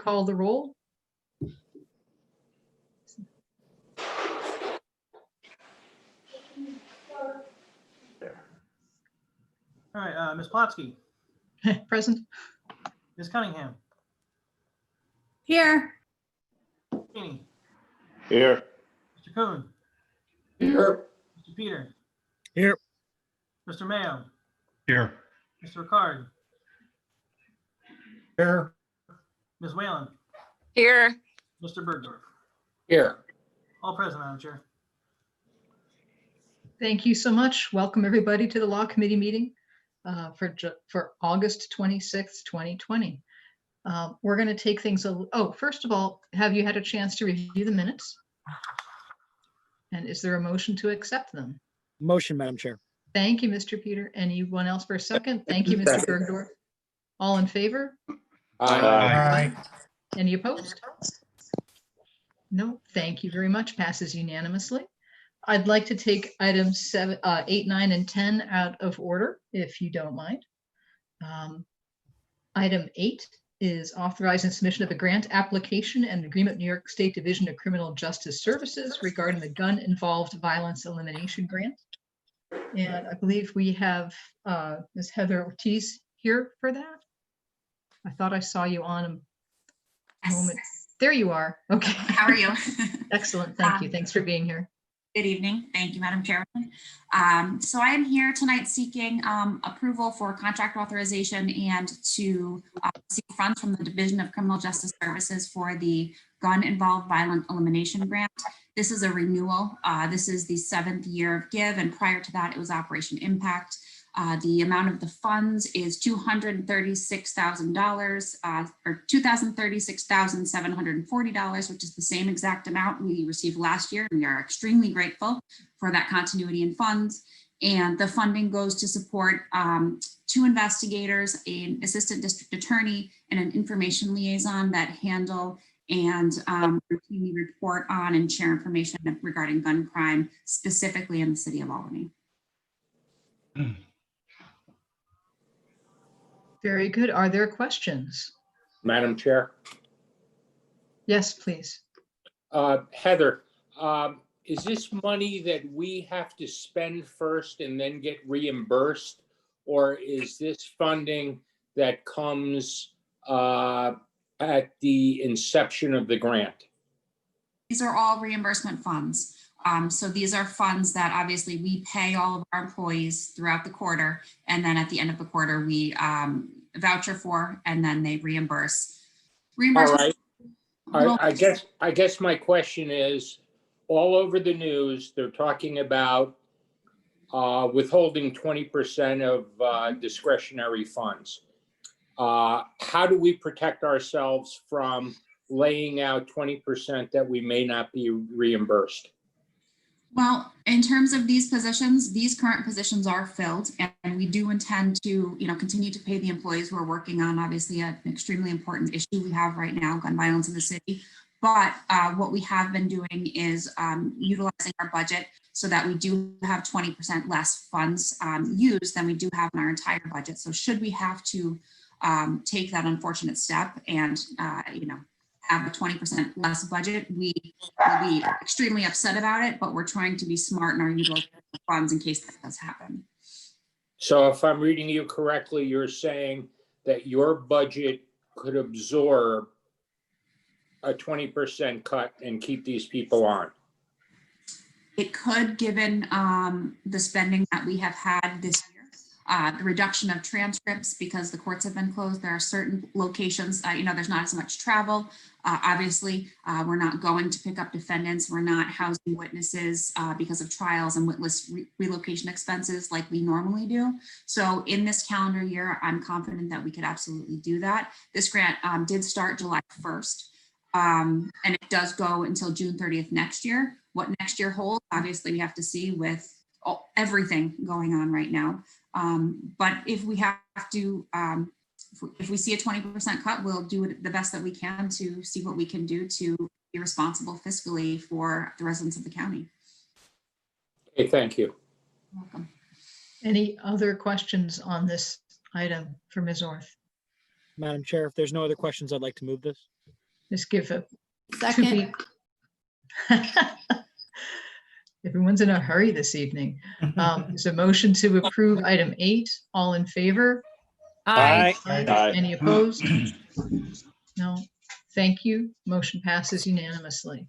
call the roll? All right, Ms. Plotsky, Present. Ms. Cunningham, Here. Cheney, Here. Mr. Kuhn, Here. Mr. Peter, Here. Mr. Mayo, Here. Mr. Ricard, Here. Ms. Whalen, Here. Mr. Bergdorf. Here. All present, Madam Chair. Thank you so much. Welcome everybody to the Law Committee meeting for August 26th, 2020. We're going to take things. First of all, have you had a chance to review the minutes? And is there a motion to accept them? Motion, Madam Chair. Thank you, Mr. Peter. Anyone else for a second? Thank you, Mr. Bergdorf. All in favor? Aye. Any opposed? No, thank you very much. Passes unanimously. I'd like to take items 7, 8, 9, and 10 out of order, if you don't mind. Item 8 is authorizing submission of a grant application and agreement, New York State Division of Criminal Justice Services regarding the gun-involved violence elimination grant. And I believe we have Ms. Heather Ortiz here for that. I thought I saw you on a moment. There you are. Okay. How are you? Excellent. Thank you. Thanks for being here. Good evening. Thank you, Madam Chairman. So I am here tonight seeking approval for contract authorization and to seek funds from the Division of Criminal Justice Services for the Gun-Involved Violent Elimination Grant. This is a renewal. This is the 7th year of give, and prior to that, it was Operation Impact. The amount of the funds is $236,000 or $2,036,740, which is the same exact amount we received last year. We are extremely grateful for that continuity in funds. And the funding goes to support 2 investigators, an assistant district attorney, and an information liaison that handle and routinely report on and share information regarding gun crime, specifically in the city of Albany. Very good. Are there questions? Madam Chair. Yes, please. Heather, is this money that we have to spend first and then get reimbursed? Or is this funding that comes at the inception of the grant? These are all reimbursement funds. So these are funds that obviously we pay all of our employees throughout the quarter, and then at the end of the quarter we voucher for, and then they reimburse. All right. I guess my question is, all over the news they're talking about withholding 20% of discretionary funds. How do we protect ourselves from laying out 20% that we may not be reimbursed? Well, in terms of these positions, these current positions are filled, and we do intend to, continue to pay the employees who are working on obviously an extremely important issue we have right now, gun violence in the city. But what we have been doing is utilizing our budget so that we do have 20% less funds used than we do have in our entire budget. So should we have to take that unfortunate step and, have a 20% less budget, we will be extremely upset about it, but we're trying to be smart in our utilization of funds in case that does happen. So if I'm reading you correctly, you're saying that your budget could absorb a 20% cut and keep these people on? It could, given the spending that we have had this year. The reduction of transcripts because the courts have been closed. There are certain locations, there's not as much travel. Obviously, we're not going to pick up defendants. We're not housing witnesses because of trials and witness relocation expenses like we normally do. So in this calendar year, I'm confident that we could absolutely do that. This grant did start July 1st, and it does go until June 30th next year. What next year holds, obviously, we have to see with everything going on right now. But if we have to, if we see a 20% cut, we'll do the best that we can to see what we can do to be responsible fiscally for the residents of the county. Okay, thank you. You're welcome. Any other questions on this item for Ms. Orth? Madam Chair, if there's no other questions, I'd like to move this. Just give a Second. Everyone's in a hurry this evening. There's a motion to approve item 8. All in favor? Aye. Any opposed? No. Thank you. Motion passes unanimously.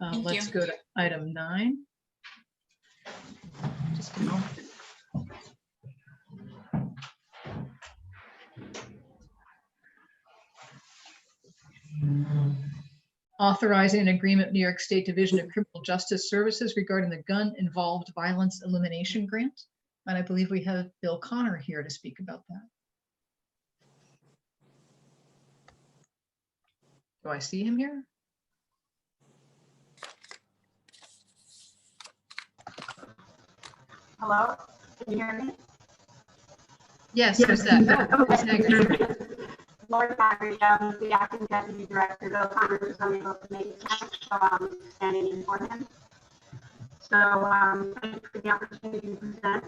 Thank Let's you. go to item 9. Just a moment. Authorizing an agreement, New York State Division of Criminal Justice Services regarding the gun-involved violence elimination grant. And I believe we have Bill Connor here to speak about that. Do I see him here? Hello, can you hear me? Yes, who's that? Oh, Ms. Hager. Lord Hager, the acting deputy director, Bill Connor was unable to make it tonight, so I'm standing in for him. So, thank you for the opportunity to present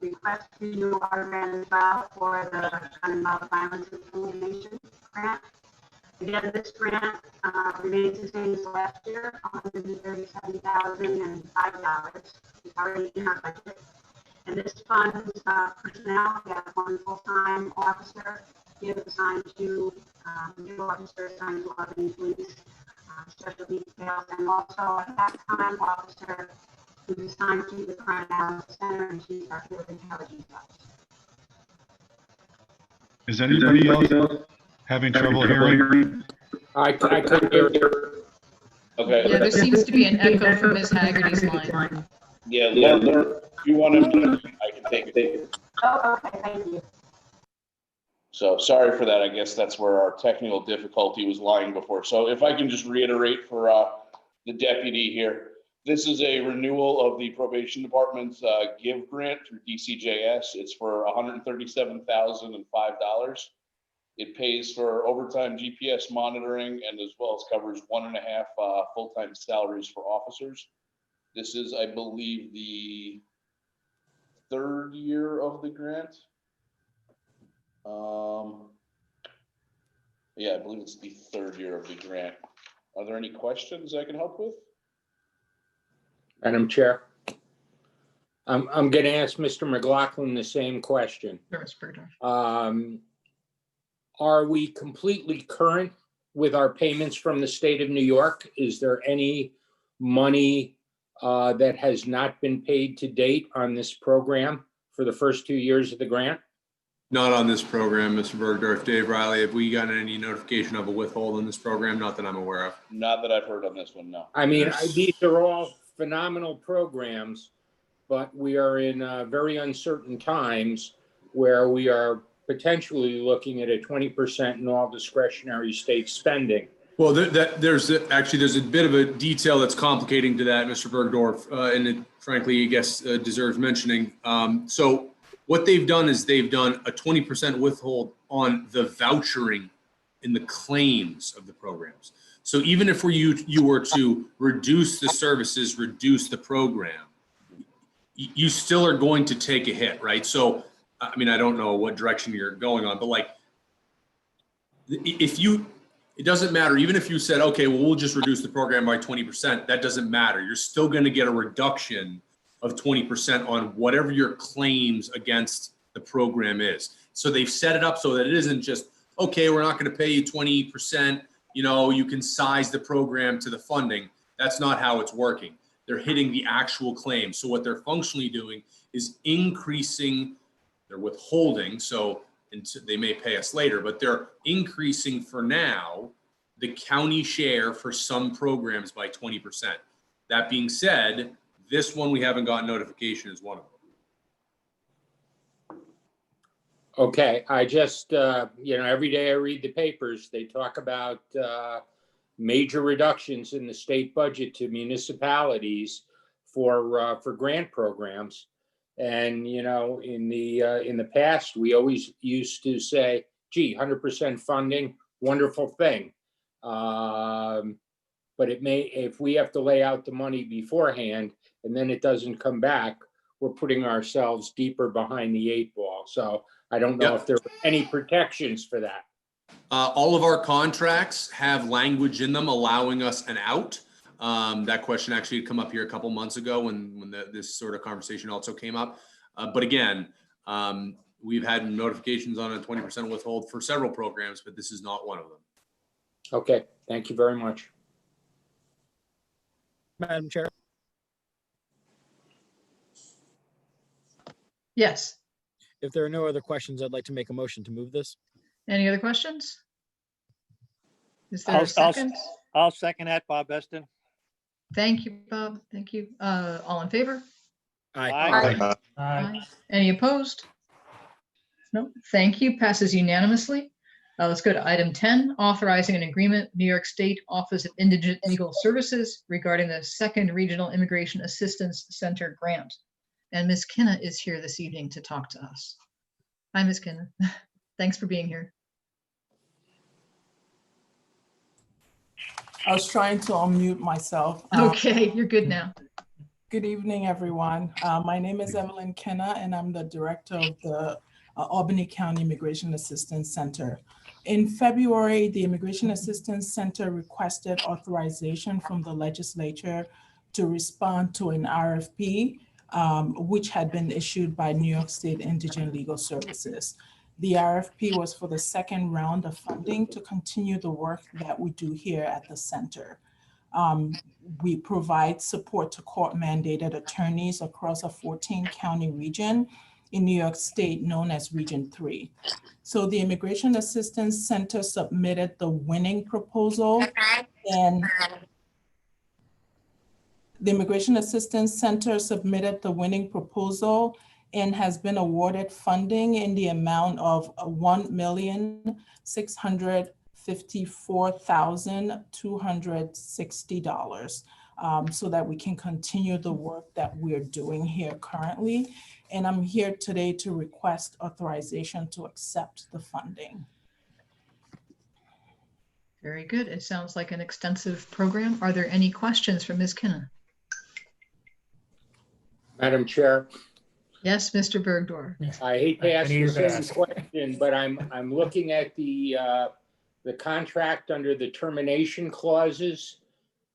request to you our grant as well for the gun involved violence elimination grant. Again, this grant remains the same as last year, $137,005. It's already in our budget. And this funds personnel. We have one full-time officer. He is assigned to new officer assigned to Albany Police Special Details, and also a half-time officer who's assigned to the Crime Analysis Center, and she's our field intelligence officer. Is anybody else having trouble hearing? I couldn't hear you. Okay. Yeah, there seems to be an echo from Ms. Haggerty's line. Yeah, if you want to, I can take it. Oh, okay, thank you. So sorry for that. I guess that's where our technical difficulty was lying before. So if I can just reiterate for the deputy here, this is a renewal of the probation department's GIVE grant through DCJS. It's for $137,005. It pays for overtime GPS monitoring and as well as covers 1.5 full-time salaries for officers. This is, I believe, the 3rd year of the grant. Yeah, I believe it's the 3rd year of the grant. Are there any questions I can help with? Madam Chair, I'm going to ask Mr. McLaughlin the same question. Sure, Ms. Bergdorf. Are we completely current with our payments from the state of New York? Is there any money that has not been paid to date on this program for the first 2 years of the grant? Not on this program, Mr. Bergdorf. Dave Riley, have we gotten any notification of a withhold on this program? Not that I'm aware of. Not that I've heard on this one, no. I mean, these are all phenomenal programs, but we are in very uncertain times where we are potentially looking at a 20% in all discretionary state spending. Well, there's a bit of a detail that's complicating to that, Mr. Bergdorf, and it frankly, I guess, deserves mentioning. So what they've done is they've done a 20% withhold on the vouchering in the claims of the programs. So even if you were to reduce the services, reduce the program, you still are going to take a hit, right? So, I mean, I don't know what direction you're going on, but like, it doesn't matter. Even if you said, okay, well, we'll just reduce the program by 20%, that doesn't matter. You're still going to get a reduction of 20% on whatever your claims against the program is. So they've set it up so that it isn't just, okay, we're not going to pay you 20%, you know, you can size the program to the funding. That's not how it's working. They're hitting the actual claim. So what they're functionally doing is increasing their withholding. So they may pay us later, but they're increasing for now the county share for some programs by 20%. That being said, this one we haven't gotten notification is one of them. Okay, I just, every day I read the papers, they talk about major reductions in the state budget to municipalities for grant programs. And, you know, in the past, we always used to say, gee, 100% funding, wonderful thing. But if we have to lay out the money beforehand and then it doesn't come back, we're putting ourselves deeper behind the 8 ball. So I don't know if there are any protections for that. All of our contracts have language in them allowing us an out. That question actually had come up here a couple months ago when this sort of conversation also came up. But again, we've had notifications on a 20% withhold for several programs, but this is not one of them. Okay, thank you very much. Madam Chair, Yes. if there are no other questions, I'd like to make a motion to move this. Any other questions? Is there a I'll second? second that, Bob Eston. Thank you, Bob. Thank you. All in favor? Aye. Aye. Aye. Any opposed? No, thank you. Passes unanimously. Let's go to item 10, authorizing an agreement, New York State Office of Indigent Legal Services regarding the Second Regional Immigration Assistance Center grant. And Ms. Kinna is here this evening to talk to us. Hi, Ms. Kinna. Thanks for being here. I was trying to unmute myself. Okay, you're good now. Good evening, everyone. My name is Evelyn Kenna, and I'm the director of the Albany County Immigration Assistance Center. In February, the Immigration Assistance Center requested authorization from the legislature to respond to an RFP, which had been issued by New York State Indigent Legal Services. The RFP was for the second round of funding to continue the work that we do here at the center. We provide support to court-mandated attorneys across a 14-county region in New York State known as Region 3. So the Immigration Assistance Center submitted the winning proposal, and the Immigration Assistance Center submitted the winning proposal and has been awarded funding in the amount of $1,654,260 so that we can continue the work that we're doing here currently. And I'm here today to request authorization to accept the funding. Very good. It sounds like an extensive program. Are there any questions for Ms. Kinna? Madam Chair, Yes, Mr. Bergdorf. I hate to ask the same question, but I'm looking at the contract under the termination clauses,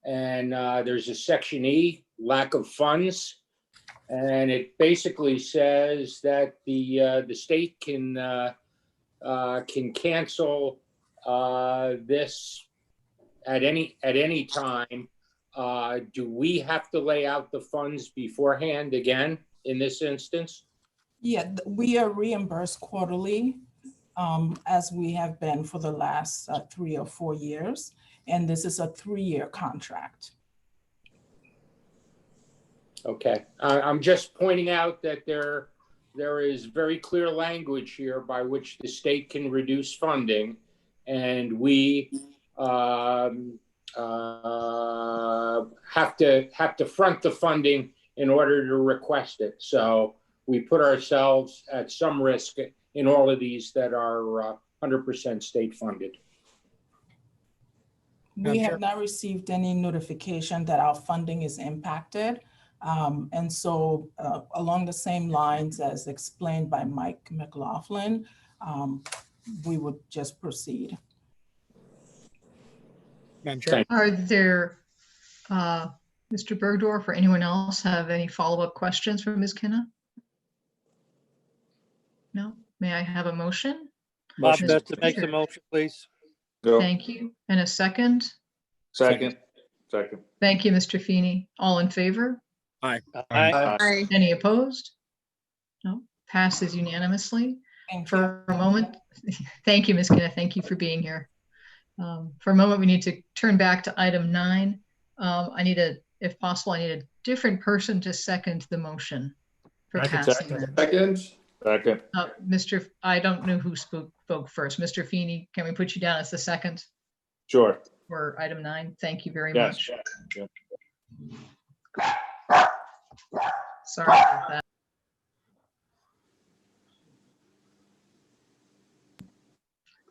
and there's a section E, lack of funds, and it basically says that the state can cancel this at any time. Do we have to lay out the funds beforehand again in this instance? Yeah, we are reimbursed quarterly, as we have been for the last 3 or 4 years. And this is a 3-year contract. Okay, I'm just pointing out that there is very clear language here by which the state can reduce funding, and we have to front the funding in order to request it. So we put ourselves at some risk in all of these that are 100% state funded. We have not received any notification that our funding is impacted. And so along the same lines as explained by Mike McLaughlin, we would just proceed. Madam Chair. Are there, Mr. Bergdorf or anyone else have any follow-up questions for Ms. Kinna? No? May I have a motion? Bob Motion. Eston makes a motion, please. Thank you. And a second? Second. Thank you, Mr. Feeney. All in favor? Aye. Any opposed? No, passes unanimously. Thank you. For a moment, thank you, Ms. Kinna. Thank you for being here. For a moment, we need to turn back to item 9. If possible, I need a different person to second the motion for passing that. Second. I don't know who spoke first. Mr. Feeney, can we put you down as the second Sure. for item 9? Thank you very Yes. much. Yeah. Sorry about that.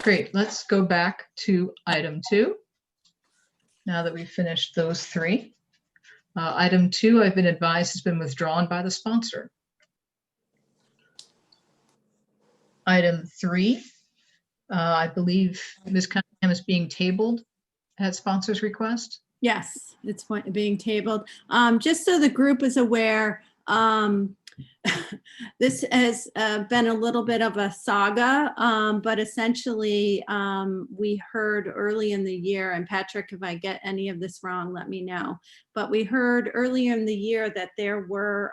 Great, let's go back to item 2. Now that we've finished those 3. Item 2, I've been advised, has been withdrawn by the sponsor. Item 3 I believe Ms. Cunningham is being tabled at sponsor's request. Yes, it's being tabled. Just so the group is aware, this has been a little bit of a saga, but essentially we heard early in the year, and Patrick, if I get any of this wrong, let me know. But we heard earlier in the year that there were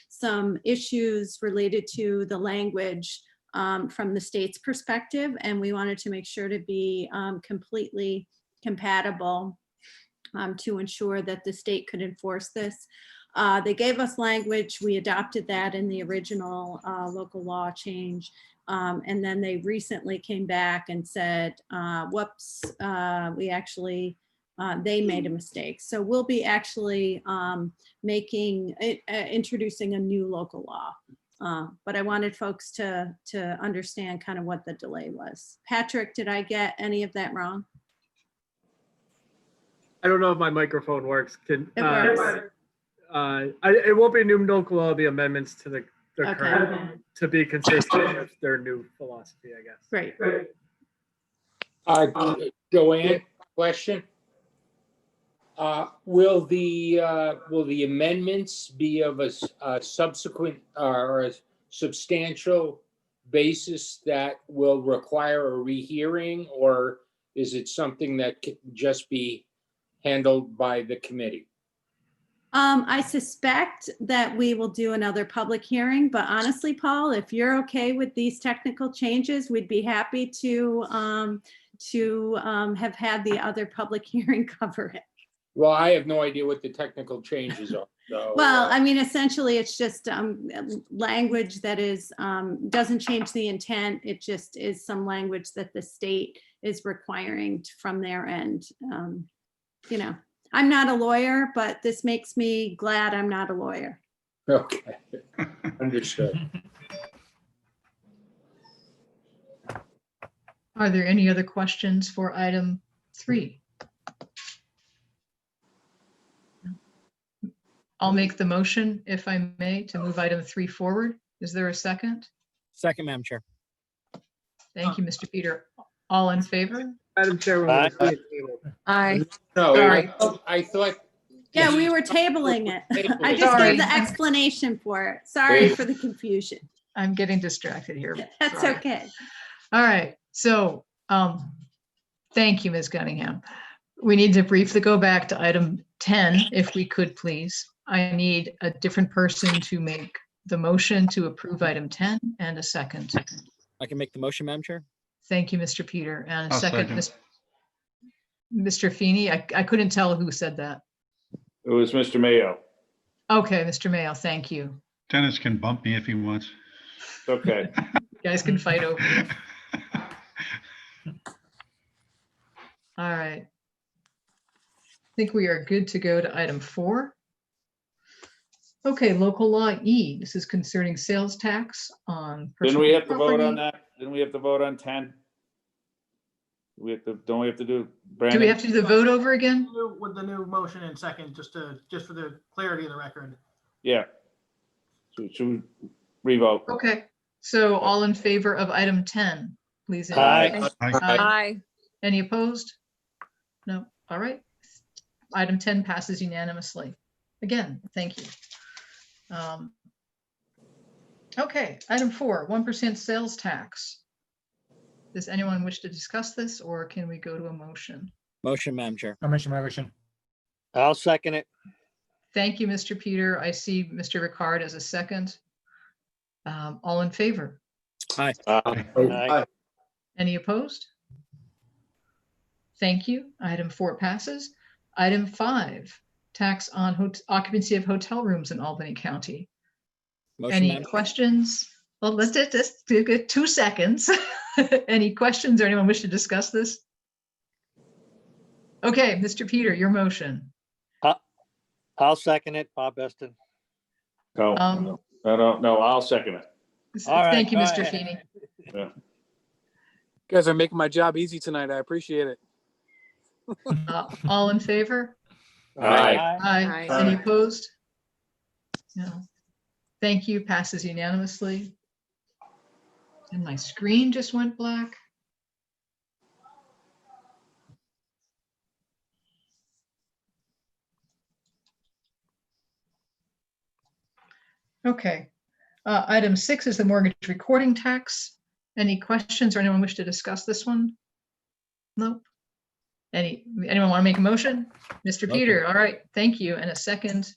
some issues related to the language from the state's perspective, and we wanted to make sure to be completely compatible to ensure that the state could enforce this. They gave us language, we adopted that in the original local law change. And then they recently came back and said, whoops, we actually, they made a mistake. So we'll be actually introducing a new local law. But I wanted folks to understand kind of what the delay was. Patrick, did I get any of that wrong? I don't know if my microphone works. It works. It won't be a new local law, it'll be amendments to the Okay. current, to be consistent with their new philosophy, I guess. Great. Joanne, question? Will the amendments be of a subsequent or a substantial basis that will require a rehearing, or is it something that can just be handled by the committee? I suspect that we will do another public hearing, but honestly, Paul, if you're okay with these technical changes, we'd be happy to have had the other public hearing cover it. Well, I have no idea what the technical changes are. So, Well, I mean, essentially, it's just language that is doesn't change the intent. It just is some language that the state is requiring from their end. You know, I'm not a lawyer, but this makes me glad I'm not a lawyer. okay, understood. Are there any other questions for item 3? I'll make the motion, if I may, to move item 3 forward. Is there a second? Second, Madam Chair. Thank you, Mr. Peter. All in favor? Madam Chairman. Aye. Aye. No, Sorry. I thought. Yeah, we were tabling it. I just Sorry. gave the explanation for it. Sorry for the confusion. I'm getting distracted here. That's Sorry. okay. All right, so thank you, Ms. Cunningham. We need to briefly go back to item 10, if we could, please. I need a different person to make the motion to approve item 10 and a second. I can make the motion, Madam Chair. Thank you, Mr. Peter. And a I'll second, second. Mr. Feeney. I couldn't tell who said that. It was Mr. Mayo. Okay, Mr. Mayo, thank you. Dennis can bump me if he wants. It's okay. You guys can fight over it. All right. I think we are good to go to item 4. Okay, local law E. This is concerning sales tax on. Didn't we have to personal vote on property. that? Didn't we have to vote on 10? Don't we have to do, Do Brandon? we have to do the vote over again? With the new motion and second, just for the clarity of the record. Yeah. So should we revote? Okay, so all in favor of item 10, please. Aye. indicate. Aye. Aye. Any opposed? No, all right. Item 10 passes unanimously. Again, thank you. Okay, item 4, 1% sales tax. Does anyone wish to discuss this, or can we go to a motion? Motion, Madam Chair. I'll second it. Thank you, Mr. Peter. I see Mr. Ricard as a second. All in favor? Aye. Aye. Any opposed? Thank you. Item 4 passes. Item 5, tax on occupancy of hotel rooms in Albany County. Motion, Any Madam Chair. questions? Well, let's just get 2 seconds. Any questions or anyone wish to discuss this? Okay, Mr. Peter, your motion. I'll second it, Bob Beston. No, Um, no, I'll second it. All right, Thank you, go Mr. ahead. Feeney. Yeah. You guys are making my job easy tonight. I appreciate it. All in favor? Aye. Aye. Any opposed? No. Thank you. Passes unanimously. And my screen just went black. Okay. Item 6 is the mortgage recording tax. Any questions or anyone wish to discuss this one? Nope. Anyone want to make a motion? Mr. Peter, all right, thank you. And a second.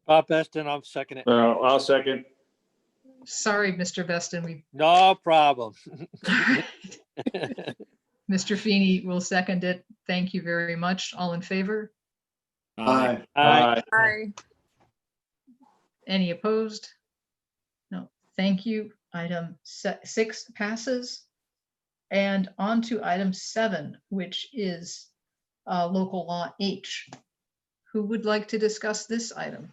Bob Beston, I'll second it. I'll second. Sorry, Mr. Beston, No problem. Mr. Feeney will second it. Thank you very much. All in favor? Aye. Aye. Any opposed? No, thank you. Item 6 passes. And on to item 7, which is local law H. Who would like to discuss this item?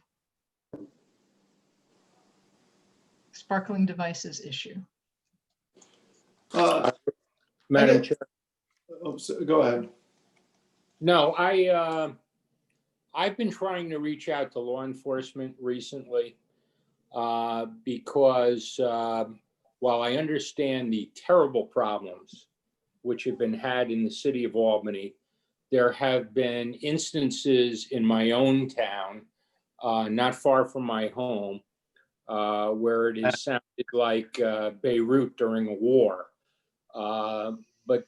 Sparkling devices issue. Madam Chair. Go ahead. No, I've been trying to reach out to law enforcement recently because while I understand the terrible problems which have been had in the city of Albany, there have been instances in my own town, not far from my home, where it has sounded like Beirut during a war. But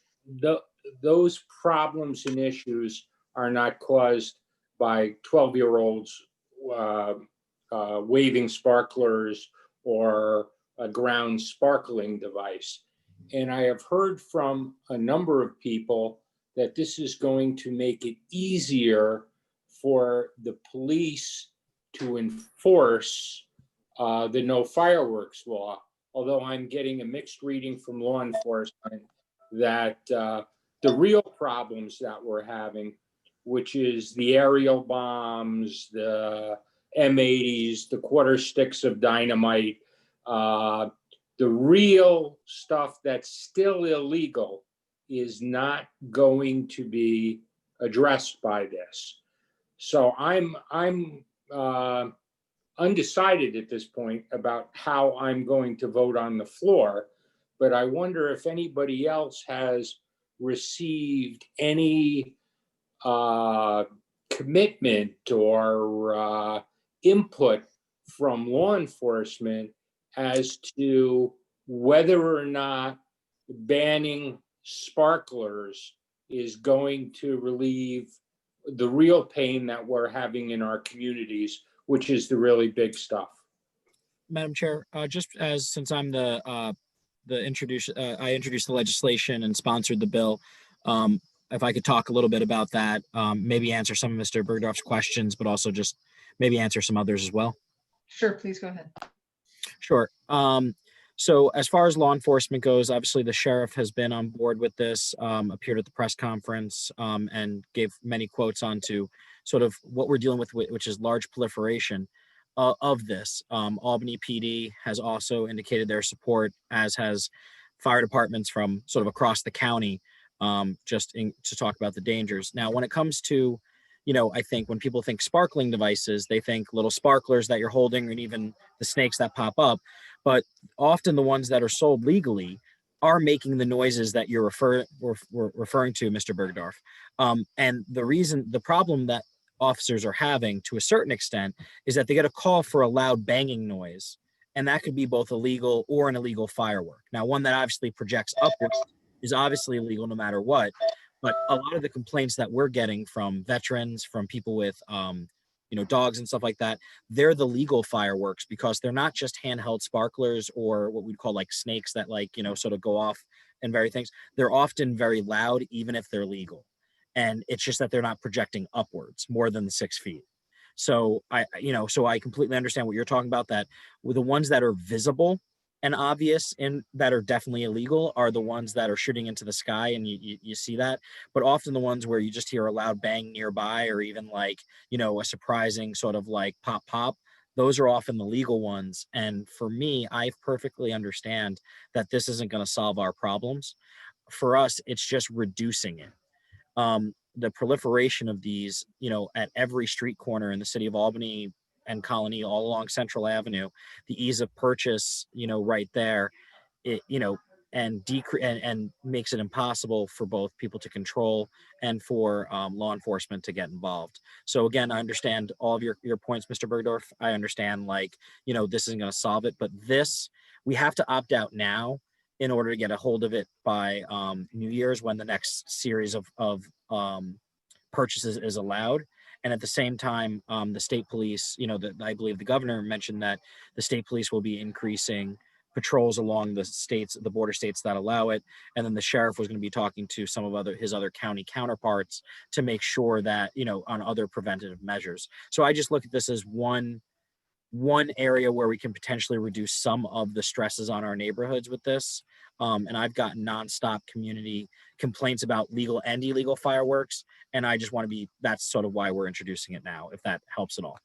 those problems and issues are not caused by 12-year-olds waving sparklers or a ground sparkling device. And I have heard from a number of people that this is going to make it easier for the police to enforce the no fireworks law, although I'm getting a mixed reading from law enforcement that the real problems that we're having, which is the aerial bombs, the M80s, the quarter sticks of dynamite, the real stuff that's still illegal is not going to be addressed by this. So I'm undecided at this point about how I'm going to vote on the floor, but I wonder if anybody else has received any commitment or input from law enforcement as to whether or not banning sparklers is going to relieve the real pain that we're having in our communities, which is the really big stuff. Madam Chair, just as since I'm I introduced the legislation and sponsored the bill. If I could talk a little bit about that, maybe answer some of Mr. Bergdorf's questions, but also just maybe answer some others as well. Sure, please go ahead. Sure. So as far as law enforcement goes, obviously the sheriff has been on board with this, appeared at the press conference, and gave many quotes onto sort of what we're dealing with, which is large proliferation of this. Albany PD has also indicated their support, as has fire departments from sort of across the county, to talk about the dangers. Now, when it comes to, I think when people think sparkling devices, they think little sparklers that you're holding and even the snakes that pop up. But often the ones that are sold legally are making the noises that you're referring to, Mr. Bergdorf. And the problem that officers are having to a certain extent is that they get a call for a loud banging noise. And that could be both illegal or an illegal firework. Now, one that obviously projects upwards is obviously illegal no matter what. But a lot of the complaints that we're getting from veterans, from people with, dogs and stuff like that, they're the legal fireworks because they're not just handheld sparklers or what we'd call like snakes that sort of go off and very things. They're often very loud, even if they're legal. And it's just that they're not projecting upwards more than the 6 feet. So I completely understand what you're talking about, that with the ones that are visible and obvious and that are definitely illegal are the ones that are shooting into the sky and you see that. But often the ones where you just hear a loud bang nearby or even a surprising sort of like pop pop, those are often the legal ones. And for me, I perfectly understand that this isn't going to solve our problems. For us, it's just reducing it. The proliferation of these, at every street corner in the city of Albany and Colony, all along Central Avenue, the ease of purchase, right there, and makes it impossible for both people to control and for law enforcement to get involved. So again, I understand all of your points, Mr. Bergdorf. I understand, like, this isn't going to solve it, but we have to opt out now in order to get a hold of it by New Year's, when the next series of purchases is allowed. And at the same time, the state police, I believe the governor mentioned that the state police will be increasing patrols along the border states that allow it. And then the sheriff was going to be talking to some of his other county counterparts to make sure that, on other preventative measures. So I just look at this as one area where we can potentially reduce some of the stresses on our neighborhoods with this. And I've gotten nonstop community complaints about legal and illegal fireworks. And I just want to that's sort of why we're introducing it now, if that helps at all.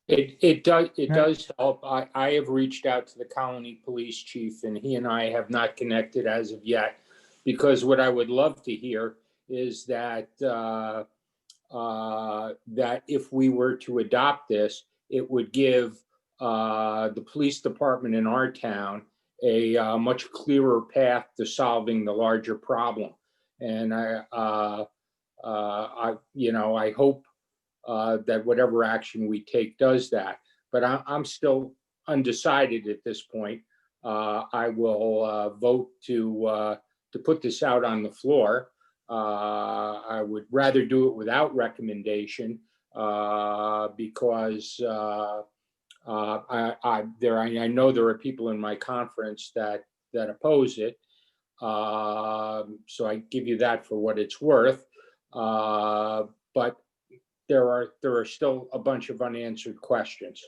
It does help. I have reached out to the Colony Police Chief, and he and I have not connected as of yet, because what I would love to hear is that that if we were to adopt this, it would give the police department in our town a much clearer path to solving the larger problem. And I hope that whatever action we take does that. But I'm still undecided at this point. I will vote to put this out on the floor. I would rather do it without recommendation because I know there are people in my conference that oppose it. So I give you that for what it's worth. But there are still a bunch of unanswered questions.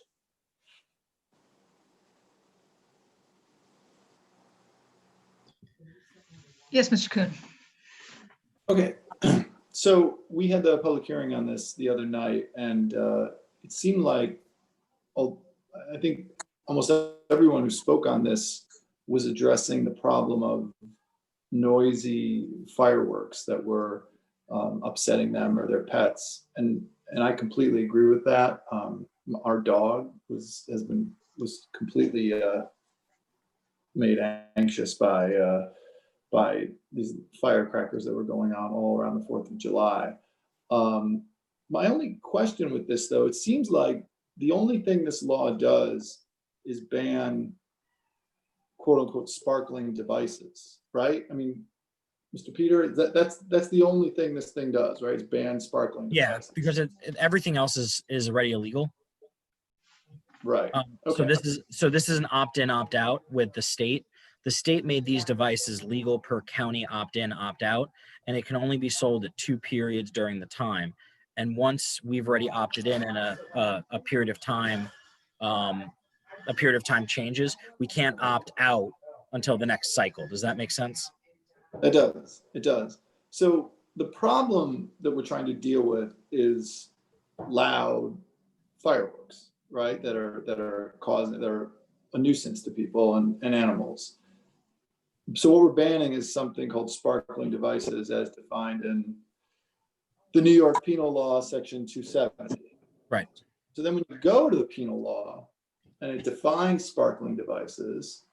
Yes, Mr. Kuhn. Okay, so we had the public hearing on this the other night, and it seemed like, I think almost everyone who spoke on this was addressing the problem of noisy fireworks that were upsetting them or their pets, and I completely agree with that. Our dog was completely made anxious by these firecrackers that were going on all around the 4th of July. My only question with this, though, it seems like the only thing this law does is ban quote unquote sparkling devices, right? I mean, Mr. Peter, that's the only thing this thing does, right? It's ban sparkling devices. Yeah, because everything else is already illegal. Right. Okay. So this is an opt-in, opt-out with the state. The state made these devices legal per county opt-in, opt-out, and it can only be sold at 2 periods during the time. And once we've already opted in and a period of time changes, we can't opt out until the next cycle. Does that make sense? It does. It does. So the problem that we're trying to deal with is loud fireworks, right? That are a nuisance to people and animals. So what we're banning is something called sparkling devices, as defined in the New York Penal Law, Section 270. Right. So then when you go to the penal law and it defines sparkling devices,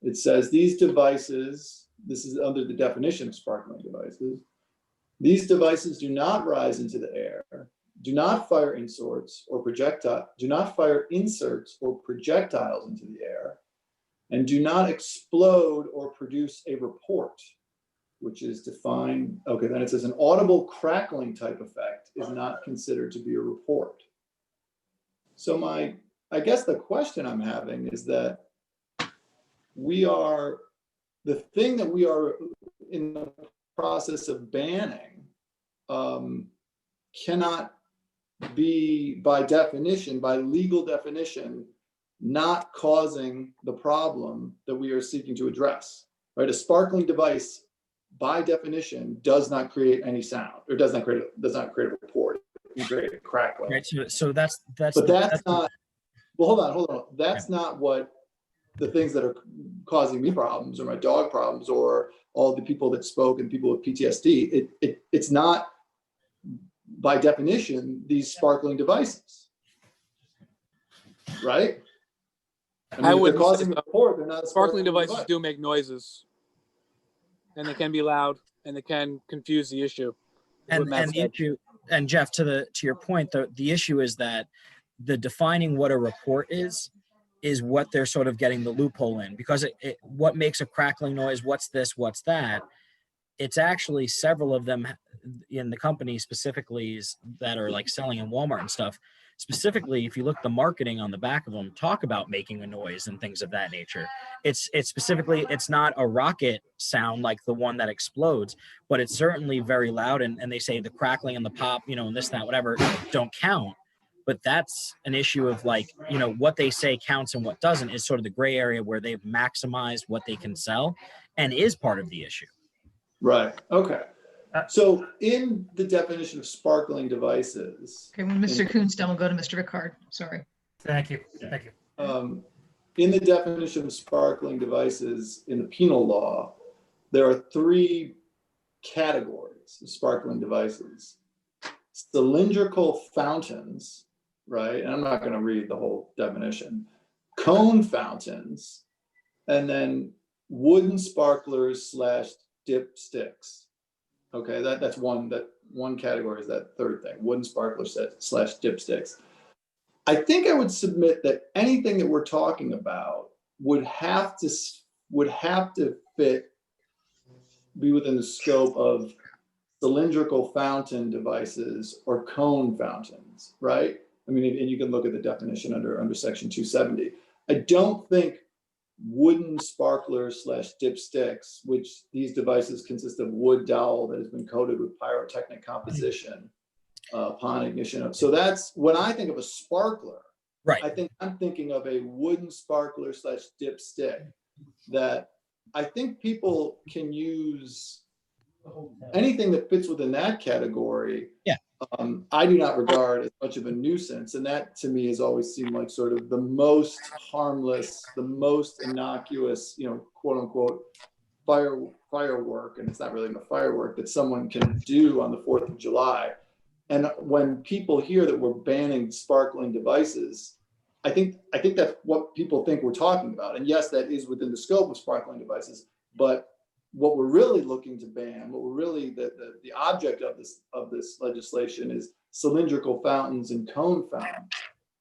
it says these devices, this is under the definition of sparkling devices, these devices do not rise into the air, do not fire inserts or projectiles into the air, and do not explode or produce a report, which is defined. Okay, then it says an audible crackling type effect is not considered to be a report. So I guess the question I'm having is that the thing that we are in the process of banning cannot be, by legal definition, not causing the problem that we are seeking to address, right? A sparkling device, by definition, does not create any sound, or does not create a report. It can create a crackling. Right. So that's. But that's not. Well, hold on. That's not what the things that are causing me problems, or my dog problems, or all the people that spoke and people with PTSD. It's not, by definition, these sparkling devices, right? I mean, if they're causing the report, they're not a Sparkling devices device. do make noises. and they can be loud, and they can confuse the issue. is what And Matt the said. issue, and Jeff, to your point, the issue is that the defining what a report is what they're sort of getting the loophole in, because what makes a crackling noise, what's this, what's that. It's actually several of them in the company specifically that are like selling in Walmart and stuff. Specifically, if you look the marketing on the back of them, talk about making a noise and things of that nature. It's specifically, it's not a rocket sound like the one that explodes, but it's certainly very loud. And they say the crackling and the pop, and this, that, whatever, don't count. But that's an issue of like, what they say counts and what doesn't is sort of the gray area where they've maximized what they can sell and is part of the issue. Right, okay. So in the definition of sparkling devices. Okay, when Mr. Kuhn's done, we'll go to Mr. Ricard. Sorry. Thank you. Thank you. In the definition of sparkling devices in the penal law, there are 3 categories of sparkling devices. Cylindrical fountains, right? And I'm not going to read the whole definition. Cone fountains, and then wooden sparklers / dipsticks. Okay, that's one category is that third thing, wooden sparklers / dipsticks. I think I would submit that anything that we're talking about would have to be within the scope of cylindrical fountain devices or cone fountains, right? I mean, and you can look at the definition under section 270. I don't think wooden sparklers / dipsticks, which these devices consist of wood dowel that has been coated with pyrotechnic composition upon ignition. So that's when I think of a sparkler, right? I think I'm thinking of a wooden sparkler / dipstick that I think people can use. Anything that fits within that category, yeah. I do not regard as much of a nuisance. And that to me has always seemed like sort of the most harmless, the most innocuous, quote unquote, firework. And it's not really a firework that someone can do on the 4th of July. And when people hear that we're banning sparkling devices, I think that's what people think we're talking about. And yes, that is within the scope of sparkling devices, but what we're really looking to ban, what we're really the object of this legislation is cylindrical fountains and cone fountains.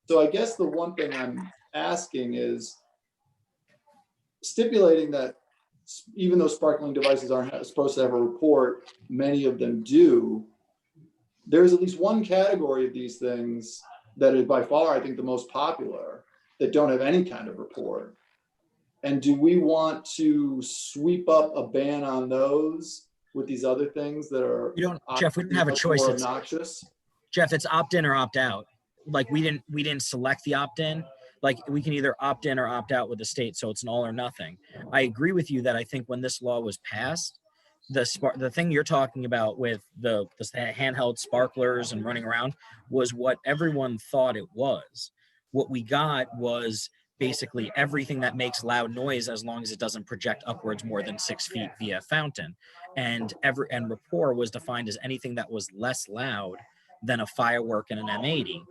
So I guess the one thing I'm asking is stipulating that even though sparkling devices aren't supposed to have a report, many of them do. There's at least one category of these things that is by far, I think, the most popular that don't have any kind of report. And do we want to sweep up a ban on those with these other things that are? Jeff, we didn't have a choice. It's obnoxious. Jeff, it's opt in or opt out. Like we didn't select the opt in. Like we can either opt in or opt out with the state. So it's an all or nothing. I agree with you that I think when this law was passed, the thing you're talking about with the handheld sparklers and running around was what everyone thought it was. What we got was basically everything that makes loud noise as long as it doesn't project upwards more than 6 feet via fountain. And rapport was defined as anything that was less loud than a firework and an M80,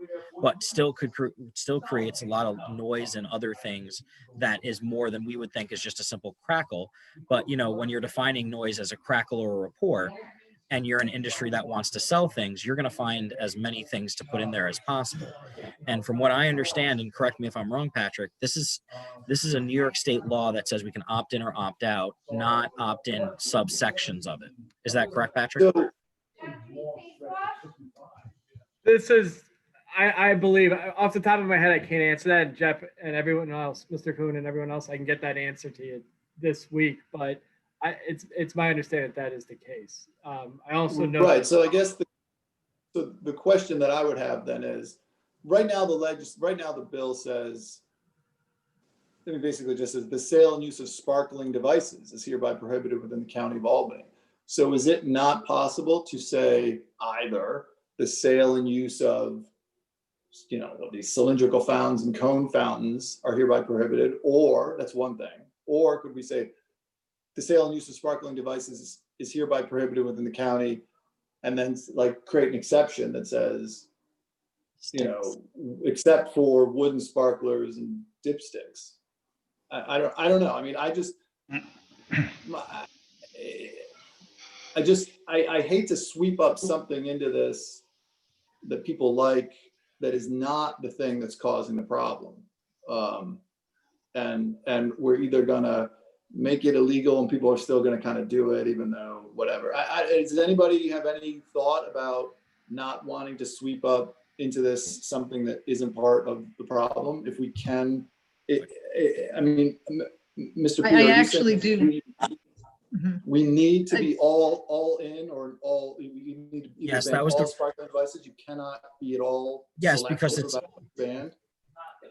but still creates a lot of noise and other things that is more than we would think is just a simple crackle. But when you're defining noise as a crackle or a report, and you're an industry that wants to sell things, you're going to find as many things to put in there as possible. And from what I understand, and correct me if I'm wrong, Patrick, this is a New York state law that says we can opt in or opt out, not opt in subsections of it. Is that correct, Patrick? So, This is, I believe, off the top of my head, I can't answer that. Jeff and everyone else, Mr. Kuhn and everyone else, I can get that answer to you this week, but it's my understanding that is the case. I also know. Right. So I guess the question that I would have then is, right now the bill says, it basically just says the sale and use of sparkling devices is hereby prohibited within the county of Albany. So is it not possible to say either the sale and use of these cylindrical fountains and cone fountains are hereby prohibited, or that's one thing, or could we say the sale and use of sparkling devices is hereby prohibited within the county, and then create an exception that says, except for wooden sparklers and dipsticks. I don't know. I mean, I hate to sweep up something into this that people like, that is not the thing that's causing the problem. And we're either gonna make it illegal and people are still gonna kind of do it even though whatever. Does anybody have any thought about not wanting to sweep up into this something that isn't part of the problem? If we can, I mean, Mr. Peter, I actually do. We need to be all in or all, you need to either Yes, ban that was all the- sparkling devices. You cannot be at all. Yes, because selective it's- about banned.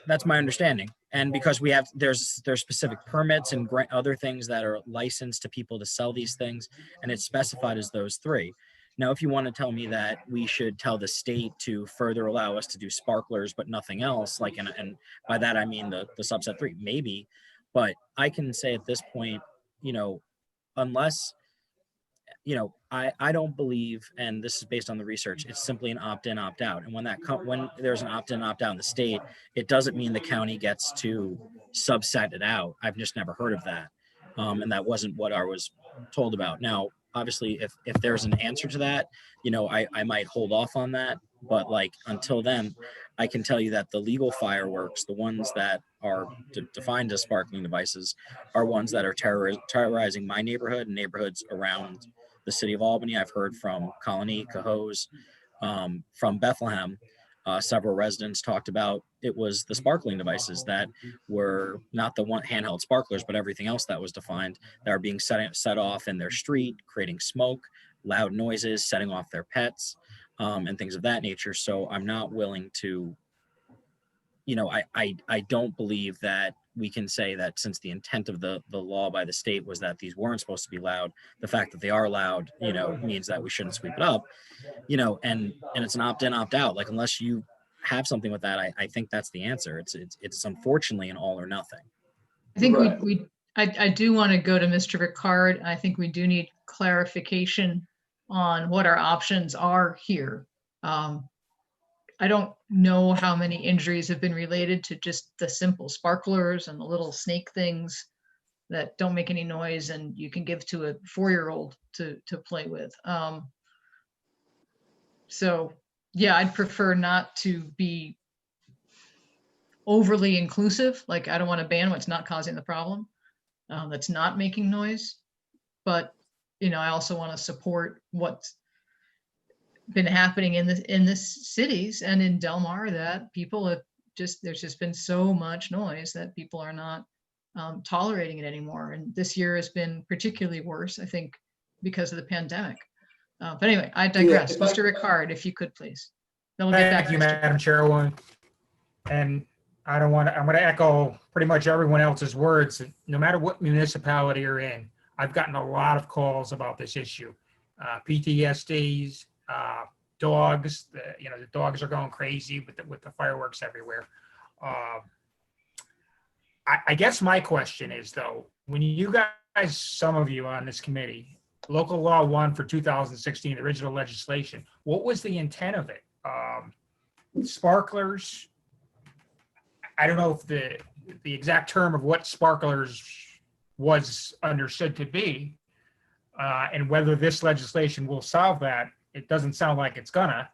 That's my understanding. And because we have, there's specific permits and other things that are licensed to people to sell these things, and it's specified as those three. Now, if you want to tell me that we should tell the state to further allow us to do sparklers, but nothing else, like, and by that I mean the subset 3, maybe, but I can say at this point, you know, unless, you know, I don't believe, and this is based on the research, it's simply an opt-in, opt-out. And when there's an opt-in, opt-out in the state, it doesn't mean the county gets to subset it out. I've just never heard of that. And that wasn't what I was told about. Now, obviously, if there's an answer to that, you know, I might hold off on that. But like, until then, I can tell you that the legal fireworks, the ones that are defined as sparkling devices, are ones that are terrorizing my neighborhood and neighborhoods around the city of Albany. I've heard from Colony, Cohoes, from Bethlehem. Several residents talked about it was the sparkling devices that were not the one handheld sparklers, but everything else that was defined that are being set off in their street, creating smoke, loud noises, setting off their pets, and things of that nature. So I'm not willing to, you know, I don't believe that we can say that since the intent of the law by the state was that these weren't supposed to be loud, the fact that they are loud, you know, means that we shouldn't sweep it up, you know, and it's an opt-in, opt-out. Like, unless you have something with that, I think that's the answer. It's unfortunately an all or nothing. I think Right. I do want to go to Mr. Ricard. I think we do need clarification on what our options are here. I don't know how many injuries have been related to just the simple sparklers and the little snake things that don't make any noise and you can give to a 4-year-old to play with. So yeah, I'd prefer not to be overly inclusive. Like, I don't want to ban what's not causing the problem, that's not making noise. But, you know, I also want to support what's been happening in the cities and in Del Mar, that people have there's just been so much noise that people are not tolerating it anymore. And this year has been particularly worse, I think, because of the pandemic. But anyway, I digress. Yeah, Mr. Ricard, if you could, please. Then we'll get back Thank you, to Mr. Madam Chairwoman. And I don't want to, I'm going to echo pretty much everyone else's words. No matter what municipality you're in, I've gotten a lot of calls about this issue. PTSDs, dogs, you know, the dogs are going crazy with the fireworks everywhere. I guess my question is, though, when you guys, some of you on this committee, local law 1 for 2016, original legislation, what was the intent of it? Sparklers, I don't know if the exact term of what sparklers was understood to be, and whether this legislation will solve that. It doesn't sound like it's gonna.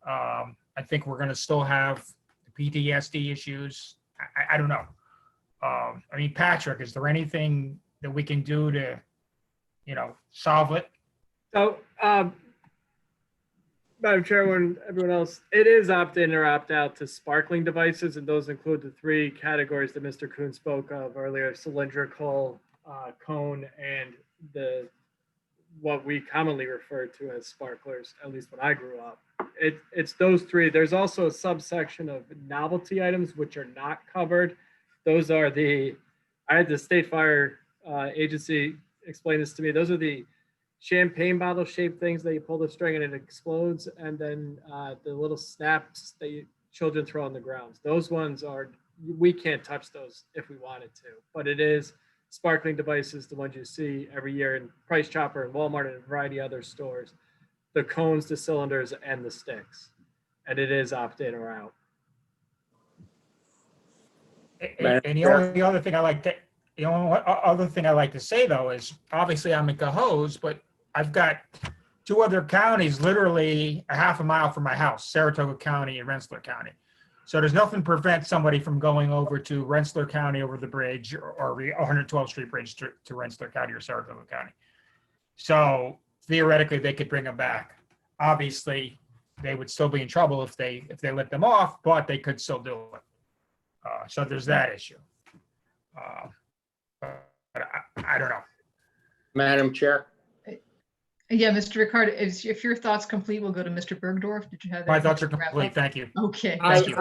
I think we're gonna still have the PTSD issues. I don't know. I mean, Patrick, is there anything that we can do to, you know, solve it? So, Madam Chairwoman, everyone else, it is opt-in or opt-out to sparkling devices, and those include the 3 categories that Mr. Kuhn spoke of earlier: cylindrical, cone, and what we commonly refer to as sparklers, at least when I grew up. It's those 3. There's also a subsection of novelty items which are not covered. Those are I had the State Fire Agency explain this to me. Those are the champagne bottle shaped things that you pull the string and it explodes, and then the little snaps that children throw on the ground. Those ones we can't touch those if we wanted to, but it is sparkling devices, the ones you see every year in Price Chopper and Walmart and a variety of other stores, the cones, the cylinders, and the sticks. And it is opt-in or out. And the only other thing I like to say, though, is obviously I'm in Cohoes, but I've got two other counties literally a half a mile from my house, Saratoga County and Rensselaer County. So there's nothing to prevent somebody from going over to Rensselaer County over the bridge or 112th Street Bridge to Rensselaer County or Saratoga County. So theoretically, they could bring them back. Obviously, they would still be in trouble if they let them off, but they could still do it. So there's that issue. But I don't know. Madam Chair? Yeah, Mr. Ricardo, if your thoughts complete, we'll go to Mr. Bergdorf. Did you have? My anything thoughts are to wrap complete. up? Thank you. Okay. I Thank you.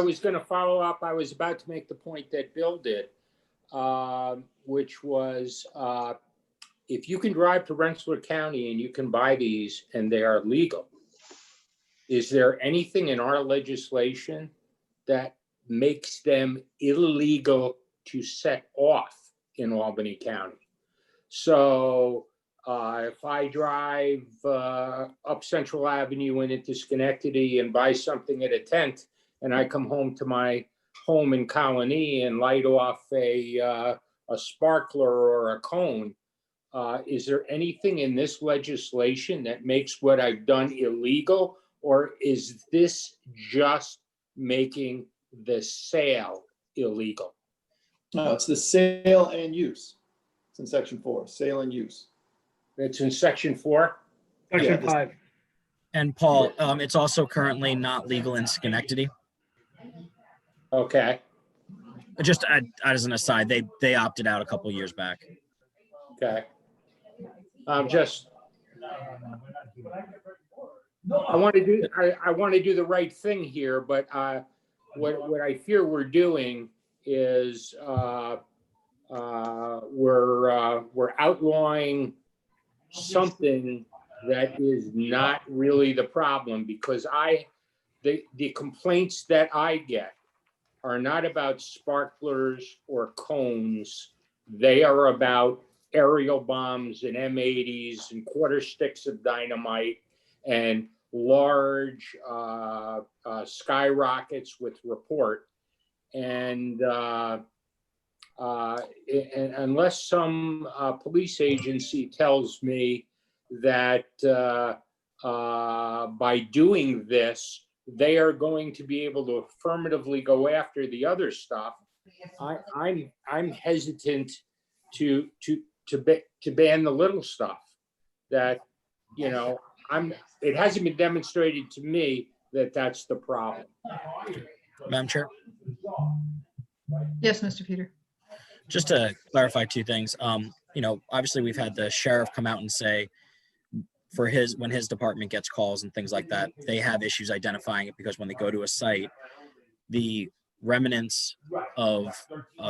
was going to follow up. I was about to make the point that Bill did, which was if you can drive to Rensselaer County and you can buy these and they are legal, is there anything in our legislation that makes them illegal to set off in Albany County? So if I drive up Central Avenue and into Schenectady and buy something at a tent, and I come home to my home in Colony and light off a sparkler or a cone, is there anything in this legislation that makes what I've done illegal, or is this just making the sale illegal? No, it's the sale and use. It's in section 4, sale and use. It's in section 4? Section Yeah, 5. And Paul, it's also currently not legal in Schenectady. Okay. Just as an aside, they opted out a couple years back. Okay. Just, I want to do the right thing here, but what I fear we're doing is we're outlawing something that is not really the problem, because the complaints that I get are not about sparklers or cones. They are about aerial bombs and M80s and quarter sticks of dynamite and large skyrockets with report. And unless some police agency tells me that by doing this, they are going to be able to affirmatively go after the other stuff, I'm hesitant to ban the little stuff that, you know, it hasn't been demonstrated to me that that's the problem. Madam Chair? Yes, Mr. Peter. Just to clarify two things, you know, obviously we've had the sheriff come out and say for when his department gets calls and things like that, they have issues identifying it, because when they go to a site, the remnants of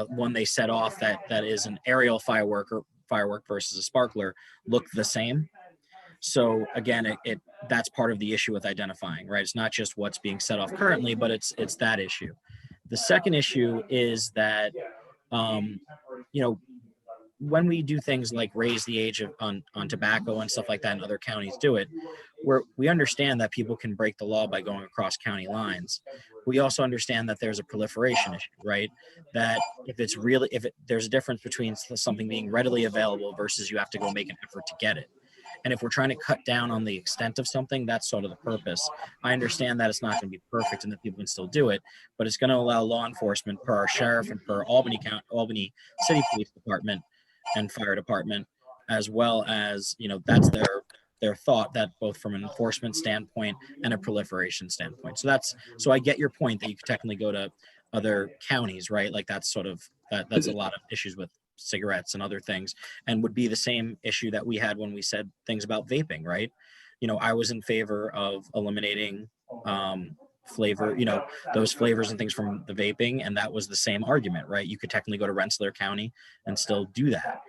one they set off that is an aerial firework versus a sparkler look the same. So again, that's part of the issue with identifying, right? It's not just what's being set off currently, but it's that issue. The second issue is that, you know, when we do things like raise the age on tobacco and stuff like that, and other counties do it, we understand that people can break the law by going across county lines. We also understand that there's a proliferation issue, right? That there's a difference between something being readily available versus you have to go make an effort to get it. And if we're trying to cut down on the extent of something, that's sort of the purpose. I understand that it's not going to be perfect and that people can still do it, but it's going to allow law enforcement, per our sheriff and per Albany City Police Department and Fire Department, as well as, you know, that's their thought, that both from an enforcement standpoint and a proliferation standpoint. So I get your point that you could technically go to other counties, right? Like that's a lot of issues with cigarettes and other things, and would be the same issue that we had when we said things about vaping, right? You know, I was in favor of eliminating flavor, you know, those flavors and things from the vaping, and that was the same argument, right? You could technically go to Rensselaer County and still do that,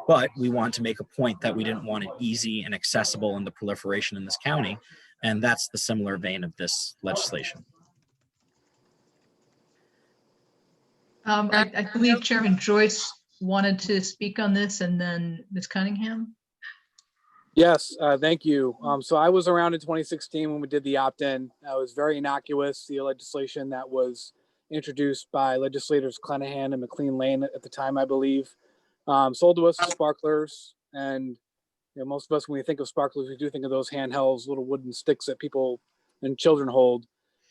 but we want to make a point that we didn't want it easy and accessible in the proliferation in this county, and that's the similar vein of this legislation. I believe Chairman Joyce wanted to speak on this, and then Ms. Cunningham. Yes, thank you. So I was around in 2016 when we did the opt-in. It was very innocuous, the legislation that was introduced by legislators Clenahan and McLean Lane at the time, I believe. Sold to us as sparklers, and most of us, when we think of sparklers, we do think of those handhelds, little wooden sticks that people and children hold.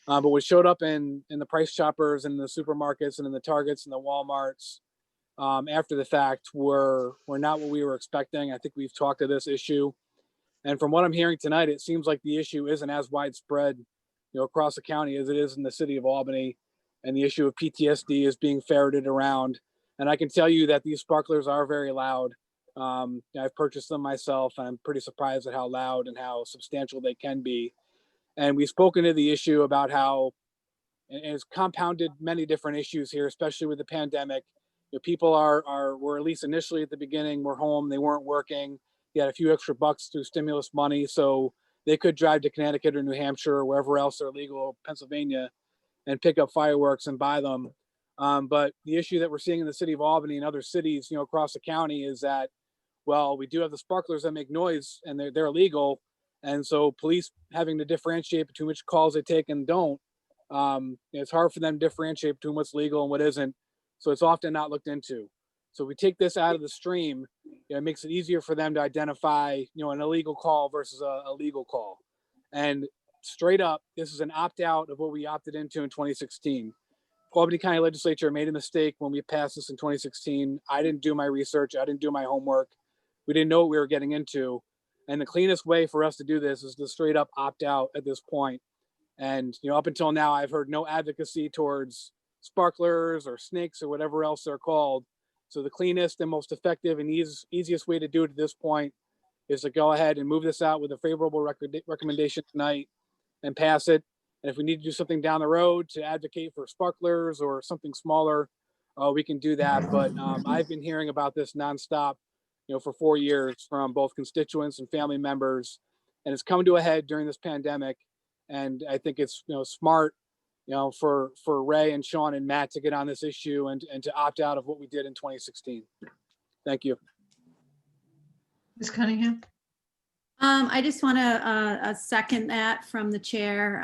But what showed up in the Price Choppers and the supermarkets and in the Targets and the Walmarts after the fact were not what we were expecting. I think we've talked to this issue. And from what I'm hearing tonight, it seems like the issue isn't as widespread, across the county as it is in the city of Albany. And the issue of PTSD is being ferreted around. And I can tell you that these sparklers are very loud. I've purchased them myself, and I'm pretty surprised at how loud and how substantial they can be. And we've spoken to the issue about how and it's compounded many different issues here, especially with the pandemic. People were at least initially at the beginning, were home, they weren't working. They had a few extra bucks through stimulus money, so they could drive to Connecticut or New Hampshire or wherever else they're legal, Pennsylvania, and pick up fireworks and buy them. But the issue that we're seeing in the city of Albany and other cities, across the county is that, well, we do have the sparklers that make noise and they're illegal. And so police having to differentiate between which calls they take and don't, it's hard for them to differentiate between what's legal and what isn't. So it's often not looked into. So we take this out of the stream, it makes it easier for them to identify, an illegal call versus a legal call. And straight up, this is an opt-out of what we opted into in 2016. Albany County Legislature made a mistake when we passed this in 2016. I didn't do my research. I didn't do my homework. We didn't know what we were getting into. And the cleanest way for us to do this is to straight up opt out at this point. And, up until now, I've heard no advocacy towards sparklers or snakes or whatever else they're called. So the cleanest and most effective and easiest way to do it at this point is to go ahead and move this out with a favorable recommendation tonight and pass it. And if we need to do something down the road to advocate for sparklers or something smaller, we can do that. But I've been hearing about this nonstop, for 4 years from both constituents and family members, and it's come to a head during this pandemic. And I think it's smart, for Ray and Sean and Matt to get on this issue and to opt out of what we did in 2016. Thank you. Ms. Cunningham? I just want to second that from the chair.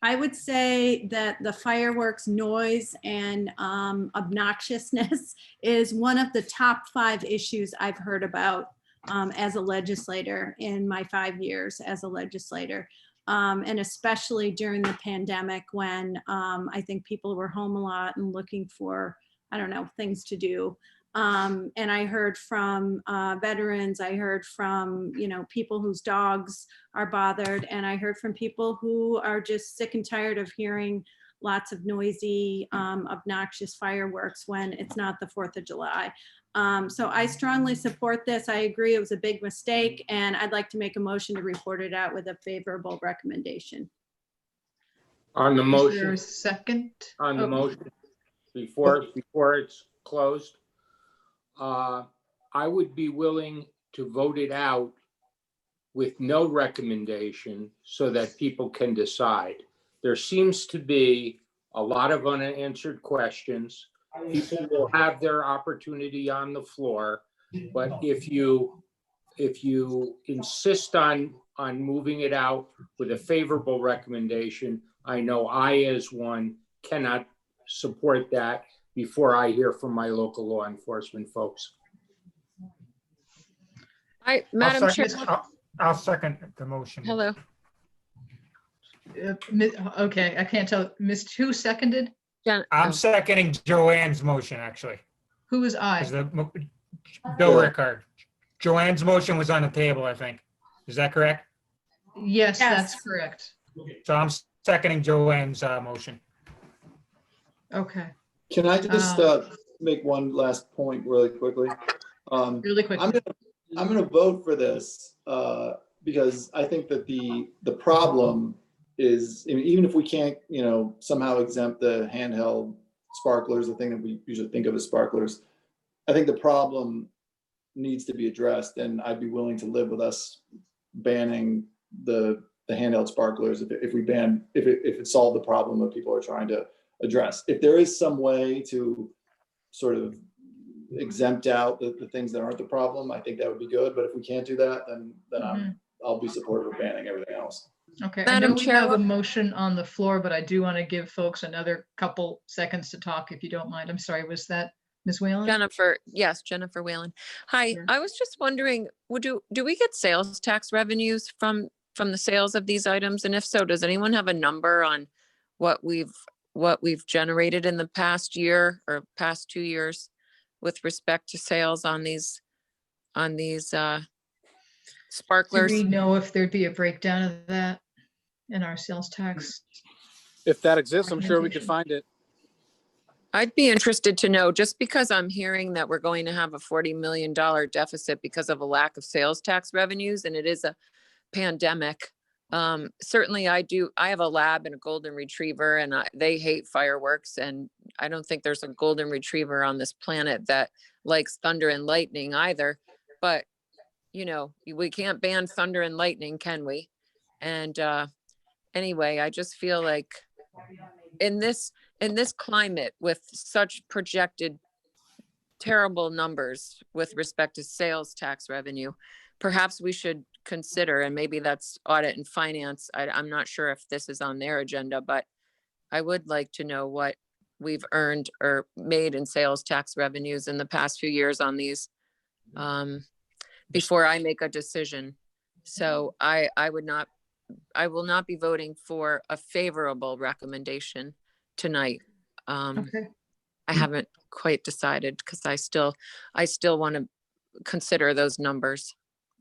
I would say that the fireworks noise and obnoxiousness is one of the top 5 issues I've heard about as a legislator in my 5 years as a legislator. And especially during the pandemic when I think people were home a lot and looking for, things to do. And I heard from veterans, I heard from, people whose dogs are bothered, and I heard from people who are just sick and tired of hearing lots of noisy, obnoxious fireworks when it's not the 4th of July. So I strongly support this. I agree it was a big mistake, and I'd like to make a motion to report it out with a favorable recommendation. On the motion. Is there a second? On the motion, before it's closed, I would be willing to vote it out with no recommendation so that people can decide. There seems to be a lot of unanswered questions. People will have their opportunity on the floor, but if you insist on moving it out with a favorable recommendation, I know I, as one, cannot support that before I hear from my local law enforcement folks. Madam Chair. I'll second the motion. Hello. Okay, I can't tell. Who seconded? I'm seconding Joanne's motion, actually. Who was I? Bill Rickard. Joanne's motion was on the table, I think. Is that correct? Yes, that's correct. So I'm seconding Joanne's motion. Okay. Can I just make one last point really quickly? Really quickly. I'm going to vote for this because I think that the problem is, even if we can't, somehow exempt the handheld sparklers, the thing that we usually think of as sparklers, I think the problem needs to be addressed, and I'd be willing to live with us banning the handheld sparklers if it solved the problem that people are trying to address. If there is some way to sort of exempt out the things that aren't the problem, I think that would be good. But if we can't do that, then I'll be supportive of banning everything else. Okay, Madam Chair, we have a motion on the floor, but I do want to give folks another couple seconds to talk, if you don't mind. I'm sorry, was that Ms. Whalen? Jennifer, yes, Jennifer Whalen. Hi, Sure. I was just wondering, do we get sales tax revenues from the sales of these items? And if so, does anyone have a number on what we've generated in the past year or past 2 years with respect to sales on these Do sparklers? we know if there'd be a breakdown of that in our sales tax? If that exists, I'm sure we could find it. I'd be interested to know, just because I'm hearing that we're going to have a $40 million deficit because of a lack of sales tax revenues, and it is a pandemic. Certainly I have a lab and a golden retriever, and they hate fireworks. And I don't think there's a golden retriever on this planet that likes thunder and lightning either. But, you know, we can't ban thunder and lightning, can we? And anyway, I just feel like in this climate with such projected terrible numbers with respect to sales tax revenue, perhaps we should consider, and maybe that's audit and finance. I'm not sure if this is on their agenda, but I would like to know what we've earned or made in sales tax revenues in the past few years on these before I make a decision. So I will not be voting for a favorable recommendation tonight. Okay. I haven't quite decided because I still want to consider those numbers.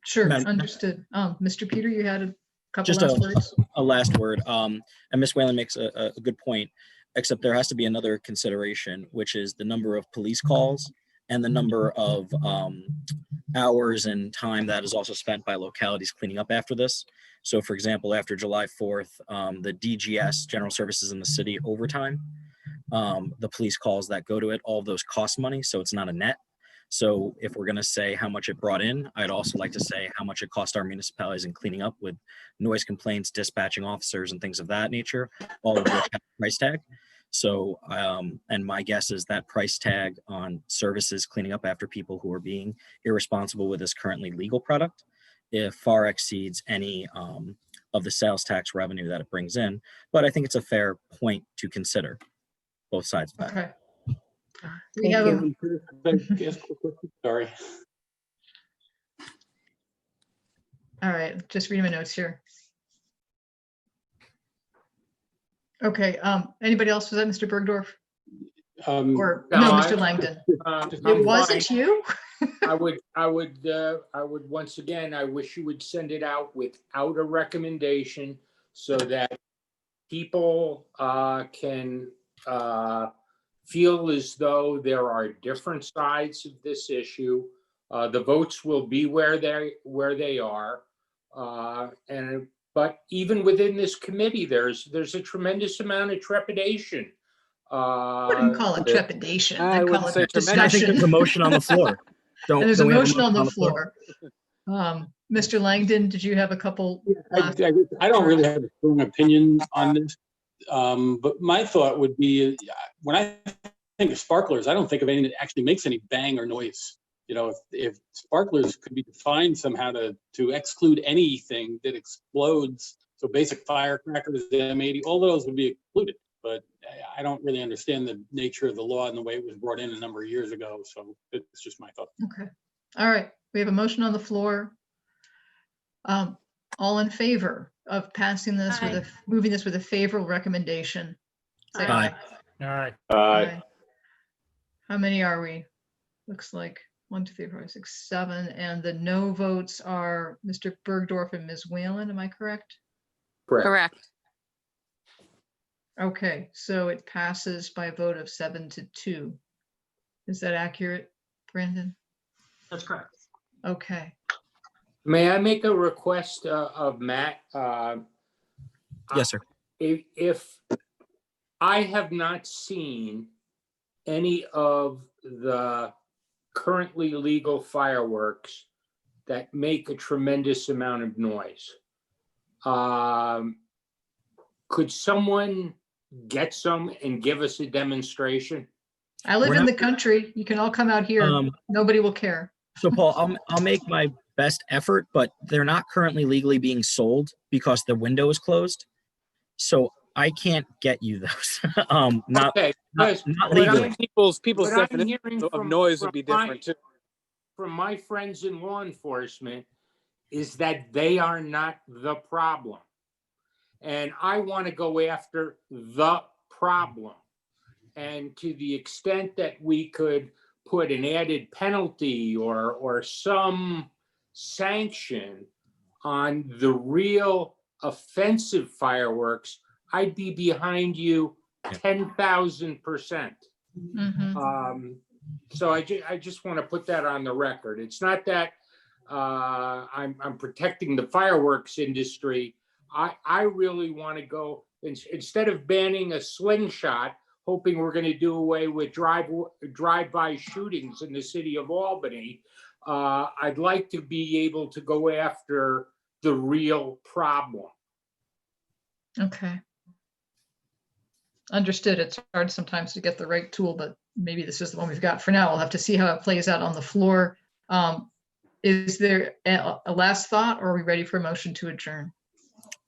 Sure, Madam- understood. Mr. Peter, you had a couple Just last words? a last word. And Ms. Whalen makes a good point, except there has to be another consideration, which is the number of police calls and the number of hours and time that is also spent by localities cleaning up after this. So for example, after July 4th, the DGS, General Services in the City overtime, the police calls that go to it, all of those cost money, so it's not a net. So if we're gonna say how much it brought in, I'd also like to say how much it cost our municipalities in cleaning up with noise complaints, dispatching officers and things of that nature, all of which have a price tag. So, and my guess is that price tag on services cleaning up after people who are being irresponsible with this currently legal product, it far exceeds any of the sales tax revenue that it brings in. But I think it's a fair point to consider, both sides of that. Okay. We have a, Sorry. all right, just reading my notes here. Okay, anybody else? Was that Mr. Bergdorf? Or, no, Mr. Langdon? It wasn't you? I would once again, I wish you would send it out without a recommendation so that people can feel as though there are different sides of this issue. The votes will be where they are. But even within this committee, there's a tremendous amount of trepidation. I wouldn't call it trepidation. I I'd wouldn't call say it tremendous. I think there's a discussion. motion on the floor. There's a don't we have motion on the floor. Mr. Langdon, did you have a couple? I don't really have a strong opinion on this, but my thought would be, when I think of sparklers, I don't think of anything that actually makes any bang or noise. You know, if sparklers could be defined somehow to exclude anything that explodes, so basic firecrackers, M80, all those would be excluded. But I don't really understand the nature of the law and the way it was brought in a number of years ago. So it's just my thought. Okay. All right. We have a motion on the floor. All in favor of passing this with moving this with a favorable recommendation? Say Aye. aye. All right. Aye. How many are we? Looks like 1, 2, 3, 4, 5, 6, 7. And the no votes are Mr. Bergdorf and Ms. Whalen. Am I correct? Correct. Okay, so it passes by a vote of 7-2. Is that accurate, Brandon? That's correct. Okay. May I make a request of Matt? Yes, sir. If I have not seen any of the currently legal fireworks that make a tremendous amount of noise, could someone get some and give us a demonstration? I live We're in not- the country. You can all come out here. Nobody will care. So Paul, I'll make my best effort, but they're not currently legally being sold because the window is closed. So I can't get you those. Not Okay, because not what legally. I'm- People's what I'm definition hearing of from- noise from would be my- different too. From my friends in law enforcement is that they are not the problem. And I want to go after the problem. And to the extent that we could put an added penalty or some sanction on the real offensive fireworks, I'd be behind you 10,000%. So I just want to put that on the record. It's not that I'm protecting the fireworks industry. I really want to go, instead of banning a slingshot, hoping we're going to do away with drive-by shootings in the city of Albany, I'd like to be able to go after the real problem. Okay. Understood. It's hard sometimes to get the right tool, but maybe this is the one we've got for now. We'll have to see how it plays out on the floor. Is there a last thought, or are we ready for a motion to adjourn?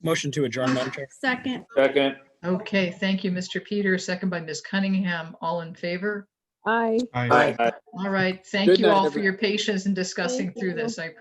Motion to adjourn, Madam Chair. Second. Second. Okay, thank you, Mr. Peters. Second by Ms. Cunningham. All in favor? Aye. All right. Thank Good you night, all for everyone. your patience in discussing Thank through you. this. I